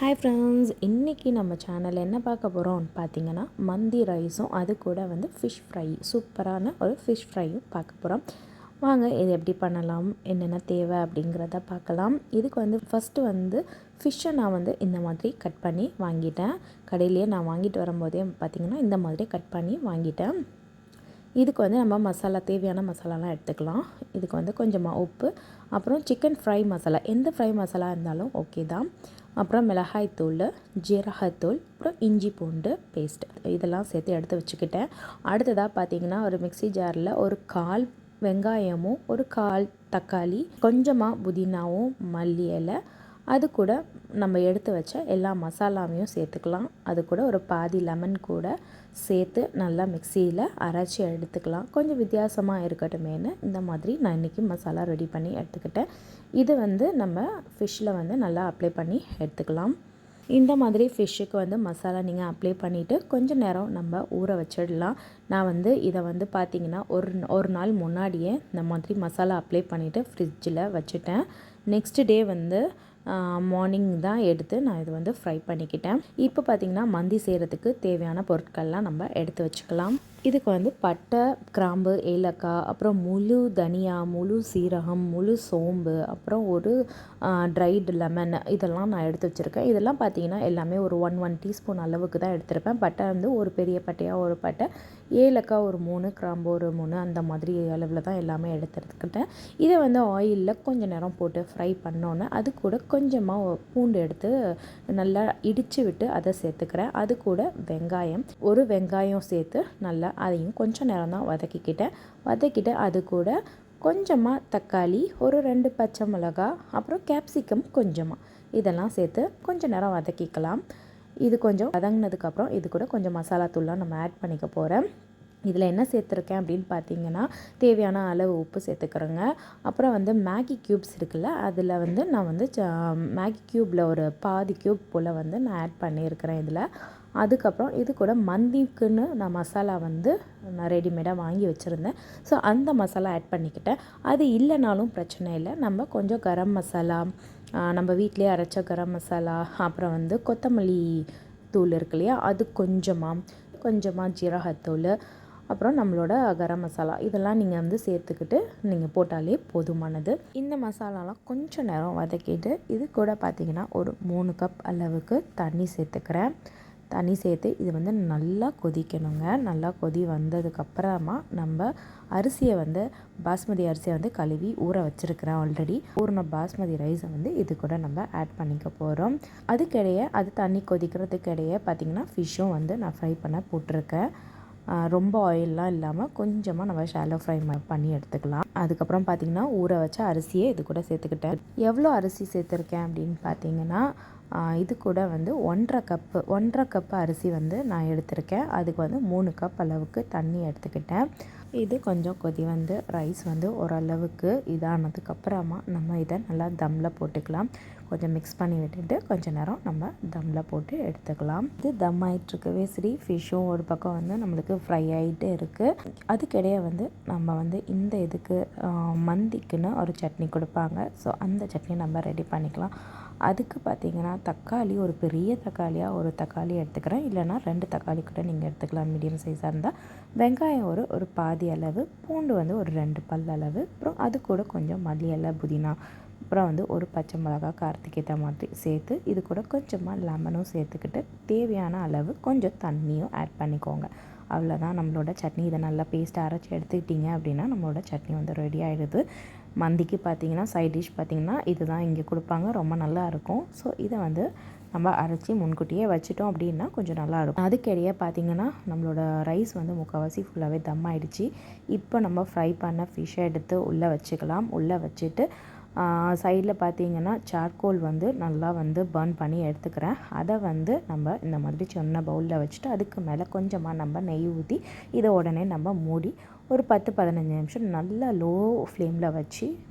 Hi friends, இன்றைக்கி நம்ம சேனலில் என்ன பார்க்க போகிறோம்னு பார்த்தீங்கன்னா மந்தி ரைஸும் அது கூட ஃபிஷ் ஃப்ரை, சூப்பரான ஒரு ஃபிஷ் ஃப்ரையும் பார்க்க போகிறோம். வாங்க இது எப்படி பண்ணலாம், என்னென்ன தேவை அப்படிங்கிறத பார்க்கலாம். இதுக்கு ஃபஸ்ட்டு ஃபிஷ்ஷை நான் இந்த மாதிரி கட் பண்ணி வாங்கிட்டேன். கடையிலேயே நான் வாங்கிட்டு வரும்போதே பார்த்திங்கன்னா இந்த மாதிரி கட் பண்ணி வாங்கிட்டேன். இதுக்கு நம்ம மசாலா, தேவையான மசாலாலாம் எடுத்துக்கலாம். இதுக்கு கொஞ்சமாக உப்பு, அப்புறம் சிக்கன் ஃப்ரை மசாலா, எந்த ஃப்ரை மசாலா இருந்தாலும் ஓகே தான். அப்புறம் மிளகாய்த்தூள், ஜீரகத்தூள், அப்புறம் இஞ்சி பூண்டு பேஸ்ட், இதெல்லாம் சேர்த்து எடுத்து வச்சுக்கிட்டேன். அடுத்ததாக பார்த்திங்கன்னா ஒரு மிக்ஸி ஜாரில் ஒரு 1/4 வெங்காயமும், ஒரு 1/4 தக்காளி, கொஞ்சமாக புதினாவும், மல்லி இலை, அது கூட நம்ம எடுத்து வச்ச எல்லா மசாலாவையும் சேர்த்துக்கலாம். அது கூட ஒரு பாதி லெமன் கூட சேர்த்து நல்லா மிக்சியில் அரைச்சி எடுத்துக்கலாம். கொஞ்சம் வித்தியாசமாக இருக்கட்டுமேனு இந்த மாதிரி நான் இன்றைக்கி மசாலா ரெடி பண்ணி எடுத்துக்கிட்டேன். இது நம்ம ஃபிஷ்ஷில் நல்லா அப்ளை பண்ணி எடுத்துக்கலாம். இந்த மாதிரி ஃபிஷ்ஷுக்கு மசாலா நீங்கள் அப்ளை பண்ணிவிட்டு கொஞ்சம் நேரம் நம்ம ஊற வச்சிடலாம். நான் இதை பார்த்திங்கன்னா ஒரு நாள் முன்னாடியே இந்த மாதிரி மசாலா அப்ளை பண்ணிவிட்டு ஃப்ரிட்ஜில் வச்சுட்டேன். நெக்ஸ்ட் டே மார்னிங் தான் எடுத்து நான் இது ஃப்ரை பண்ணிக்கிட்டேன். இப்போ பார்த்திங்கன்னா மந்தி செய்கிறதுக்கு தேவையான பொருட்கள்லாம் நம்ம எடுத்து வச்சுக்கலாம். இதுக்கு பட்டை, கிராம்பு, ஏலக்காய், அப்புறம் முழு தனியா, முழு சீரகம், முழு சோம்பு, அப்புறம் ஒரு ட்ரைடு லெமன், இதெல்லாம் நான் எடுத்து வச்சுருக்கேன். இதெல்லாம் பார்த்திங்கன்னா எல்லாமே ஒரு 1 டீஸ்பூன் அளவுக்கு தான் எடுத்திருப்பேன். பட்டை ஒரு பெரிய பட்டையாக ஒரு பட்டை, ஏலக்காய் ஒரு 3, கிராம்பு ஒரு 3, அந்த மாதிரி அளவில் தான் எல்லாமே எடுத்துக்கிட்டேன். இதை ஆயிலில் கொஞ்சம் நேரம் போட்டு ஃப்ரை பண்ணோன்னே அது கூட கொஞ்சமாக பூண்டு எடுத்து நல்லா இடித்து விட்டு அதை சேர்த்துக்கிறேன். அது கூட ஒரு வெங்காயம் சேர்த்து நல்லா அதையும் கொஞ்சம் நேரம் தான் வதக்கிட்டு அது கூட கொஞ்சமாக தக்காளி, ஒரு 2 பச்சை மிளகாய், அப்புறம் கேப்சிகம் கொஞ்சமாக, இதெல்லாம் சேர்த்து கொஞ்சம் நேரம் வதக்கிக்கலாம். இது கொஞ்சம் வதங்கினதுக்கப்புறம் இது கூட கொஞ்சம் மசாலா தூள்லாம் நம்ம ஆட் பண்ணிக்க போகிறேன். இதில் என்ன சேர்த்துருக்கேன் அப்படின்னு பார்த்தீங்கன்னா தேவையான அளவு உப்பு சேர்த்துக்கிறேங்க. அப்புறம் மேகி க்யூப்ஸ் இருக்குல்ல, அதில் நான் மேகி க்யூப்பில் ஒரு பாதி க்யூப் போல் நான் ஆட் பண்ணியிருக்கிறேன் இதில். அதுக்கப்புறம் இது கூட மந்திக்குன்னு நான் மசாலா நான் ரெடிமேடாக வாங்கி வச்சுருந்தேன். ஸோ அந்த மசாலா ஆட் பண்ணிக்கிட்டேன். அது இல்லைனாலும் பிரச்சனை இல்லை, நம்ம கொஞ்சம் கரம் மசாலா, நம்ம வீட்டிலே அரைச்ச கரம் மசாலா, அப்புறம் கொத்தமல்லி தூள் இருக்கு இல்லையா, அது கொஞ்சமாக ஜீரகத்தூள், அப்புறம் நம்மளோட கரம் மசாலா, இதெல்லாம் நீங்கள் சேர்த்துக்கிட்டு நீங்கள் போட்டாலே போதுமானது. இந்த மசாலாலாம் கொஞ்சம் நேரம் வதக்கிட்டு இது கூட பார்த்திங்கன்னா ஒரு 3 கப் அளவுக்கு தண்ணி சேர்த்துக்கிறேன். தண்ணி சேர்த்து இது நல்லா கொதிக்கணுங்க. நல்லா கொதி வந்ததுக்கப்புறமா நம்ம அரிசியை பாஸ்மதி அரிசியை கழுவி ஊற வச்சுருக்கிறேன். ஆல்ரெடி ஊறின பாஸ்மதி ரைஸை இது கூட நம்ம ஆட் பண்ணிக்க போகிறோம். அதுக்கிடையே அது தண்ணி கொதிக்கிறதுக்கிடையே பார்த்திங்கன்னா ஃபிஷ்ஷும் நான் ஃப்ரை பண்ண போட்டிருக்கேன். ரொம்ப ஆயிலெலாம் இல்லாமல் கொஞ்சமாக நம்ம ஷாலோ ஃப்ரை பண்ணி எடுத்துக்கலாம். அதுக்கப்புறம் பார்த்திங்கன்னா ஊற வச்ச அரிசியை இது கூட சேர்த்துக்கிட்டேன். எவ்வளோ அரிசி சேர்த்துருக்கேன் அப்படின்னு பார்த்தீங்கன்னா இது கூட 1.5 கப்பு அரிசி நான் எடுத்திருக்கேன். அதுக்கு 3 கப் அளவுக்கு தண்ணி எடுத்துக்கிட்டேன். இது கொஞ்சம் கொதி ரைஸ் ஓரளவுக்கு இதானதுக்கப்புறமா நம்ம இதை நல்லா தம்மில் போட்டுக்கலாம். கொஞ்சம் மிக்ஸ் பண்ணி விட்டுட்டு கொஞ்சம் நேரம் நம்ம தம்மில் போட்டு எடுத்துக்கலாம். இது தம் ஆகிட்டுருக்கவே சரி, ஃபிஷ்ஷும் ஒரு பக்கம் நம்மளுக்கு ஃப்ரை ஆகிட்டு இருக்குது. அதுக்கிடையே நம்ம இந்த இதுக்கு மந்திக்குன்னு ஒரு சட்னி கொடுப்பாங்க. ஸோ அந்த சட்னி நம்ம ரெடி பண்ணிக்கலாம். அதுக்கு பார்த்திங்கன்னா தக்காளி, ஒரு பெரிய தக்காளியாக ஒரு தக்காளி எடுத்துக்கிறேன், இல்லைனா 2 தக்காளி கூட நீங்கள் எடுத்துக்கலாம் மீடியம் சைஸாக இருந்தால். வெங்காயம் ஒரு பாதி அளவு, பூண்டு ஒரு 2 பல் அளவு, அப்புறம் அது கூட கொஞ்சம் மல்லி இலை, புதினா, அப்புறம் ஒரு பச்சை மிளகாய் காரத்துக்கு ஏற்ற மாதிரி சேர்த்து இது கூட கொஞ்சமாக லெமனும் சேர்த்துக்கிட்டு தேவையான அளவு கொஞ்சம் தண்ணியும் ஆட் பண்ணிக்கோங்க. அவ்வளோதான் நம்மளோட சட்னி. இதை நல்லா பேஸ்ட்டாக அரைச்சி எடுத்துக்கிட்டிங்க அப்படின்னா நம்மளோட சட்னி ரெடி ஆகிடுது. மந்திக்கு பார்த்திங்கன்னா சைட் டிஷ் பார்த்திங்கன்னா இதுதான் இங்கே கொடுப்பாங்க, ரொம்ப நல்லாயிருக்கும். ஸோ இதை நம்ம அரைச்சி முன்கூட்டியே வச்சிட்டோம் அப்படின்னா கொஞ்சம் நல்லாயிருக்கும். அதுக்கிடையே பார்த்திங்கன்னா நம்மளோட ரைஸ் முக்கால்வாசி ஃபுல்லாகவே தம் ஆகிடுச்சு. இப்போ நம்ம ஃப்ரை பண்ண ஃபிஷ்ஷை எடுத்து உள்ளே வச்சுக்கலாம். உள்ளே வச்சுட்டு சைடில் பார்த்திங்கன்னா சார்கோல் நல்லா பர்ன் பண்ணி எடுத்துக்கிறேன். அதை நம்ம இந்த மாதிரி சின்ன பவுலில் வச்சுட்டு அதுக்கு மேலே கொஞ்சமாக நம்ம நெய் ஊற்றி இதை உடனே நம்ம மூடி ஒரு 10-15 நிமிஷம் நல்லா லோ ஃப்ளேமில்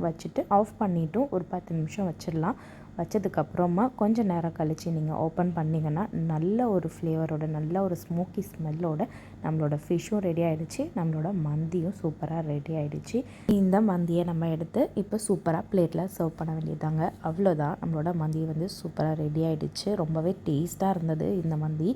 வச்சுட்டு ஆஃப் பண்ணிவிட்டும் ஒரு 10 நிமிஷம் வச்சிடலாம். வச்சதுக்கப்புறமா கொஞ்சம் நேரம் கழித்து நீங்கள் ஓப்பன் பண்ணிங்கன்னா நல்ல ஒரு ஃப்ளேவரோட நல்ல ஒரு ஸ்மோக்கி ஸ்மெல்லோட நம்மளோட ஃபிஷ்ஷும் ரெடி ஆகிடுச்சு, நம்மளோட மந்தியும் சூப்பராக ரெடி ஆகிடுச்சு. இந்த மந்தியை நம்ம எடுத்து இப்போ சூப்பராக பிளேட்டில் சர்வ் பண்ண வேண்டியதாங்க. அவ்வளோதான், நம்மளோட மந்தி வந்து சூப்பராக ரெடி ஆகிடுச்சு. ரொம்பவே டேஸ்ட்டாக இருந்தது இந்த மந்தி.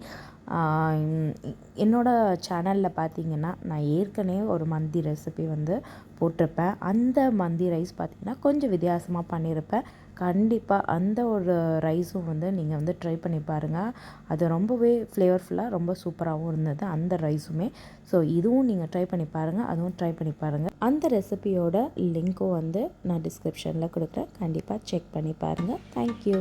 என்னோடய சேனலில் பார்த்தீங்கன்னா நான் ஏற்கனவே ஒரு மந்தி ரெசிபி வந்து போட்டிருப்பேன். அந்த மந்தி ரைஸ் பார்த்திங்கன்னா கொஞ்சம் வித்தியாசமாக பண்ணியிருப்பேன். கண்டிப்பாக அந்த ஒரு ரைஸும் வந்து நீங்கள் வந்து ட்ரை பண்ணி பாருங்கள். அது ரொம்பவே ஃப்ளேவர்ஃபுல்லாக ரொம்ப சூப்பராகவும் இருந்தது அந்த ரைஸுமே. ஸோ இதுவும் நீங்கள் ட்ரை பண்ணி பாருங்கள், அதுவும் ட்ரை பண்ணி பாருங்கள். அந்த ரெசிபியோட லிங்க்கும் வந்து நான் டிஸ்கிரிப்ஷனில் கொடுக்குறேன், கண்டிப்பாக செக் பண்ணி பாருங்கள். தேங்க்யூ.